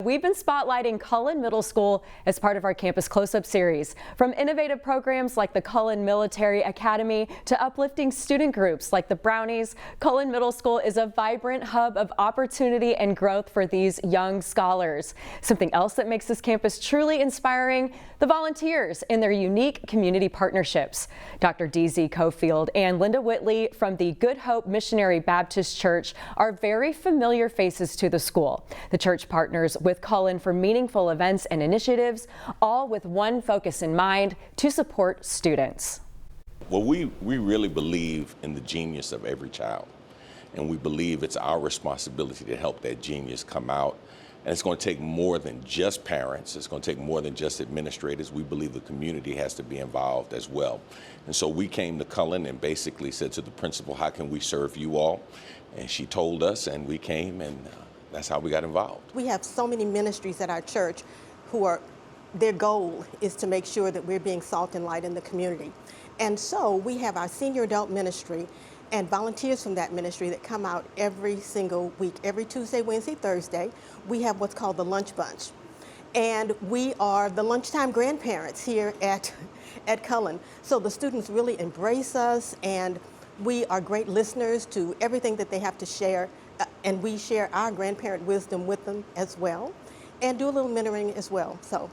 we've been spotlighting Cullen Middle School as part of our Campus Close-Up series. From innovative programs like the Cullen Military Academy to uplifting student groups like the Brownies, Cullen Middle School is a vibrant hub of opportunity and growth for these young scholars. Something else that makes this campus truly inspiring, the volunteers and their unique community partnerships. Dr. DZ Cofield and Linda Whitley from the Good Hope Missionary Baptist Church are very familiar faces to the school. The church partners with Cullen for meaningful events and initiatives, all with one focus in mind: to support students. Well, we really believe in the genius of every child, and we believe it's our responsibility to help that genius come out. And it's going to take more than just parents. It's going to take more than just administrators. We believe the community has to be involved as well. And so we came to Cullen and basically said to the principal, how can we serve you all? And she told us, and we came, and that's how we got involved. We have so many ministries at our church their goal is to make sure that we're being salt and light in the community. And so we have our senior adult ministry and volunteers from that ministry that come out every single week. Every Tuesday, Wednesday, Thursday, we have what's called the Lunch Bunch. And we are the lunchtime grandparents here at Cullen. So the students really embrace us, and we are great listeners to everything that they have to share. And we share our grandparent wisdom with them as well, and do a little mentoring as well. So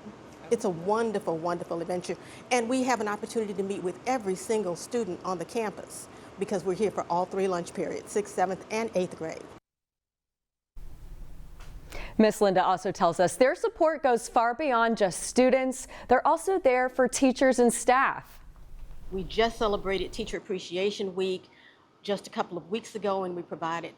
it's a wonderful, wonderful adventure. And we have an opportunity to meet with every single student on the campus, because we're here for all three lunch periods, 6th, 7th, and 8th grade. Miss Linda also tells us their support goes far beyond just students. They're also there for teachers and staff. We just celebrated Teacher Appreciation Week just a couple of weeks ago, and we provided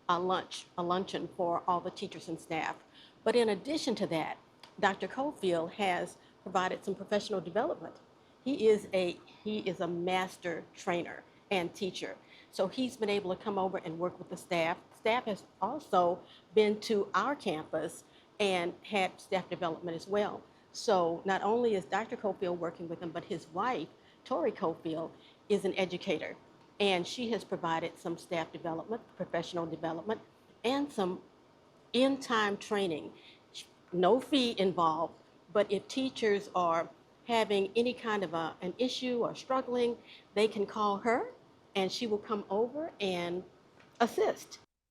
a luncheon for all the teachers and staff. But in addition to that, Dr. Cofield has provided some professional development. He is a master trainer and teacher. So he's been able to come over and work with the staff. Staff has also been to our campus and had staff development as well. So not only is Dr. Cofield working with him, but his wife, Tori Cofield, is an educator. And she has provided some staff development, professional development, and some in-time training. No fee involved, but if teachers are having any kind of an issue or struggling, they can call her and she will come over and assist.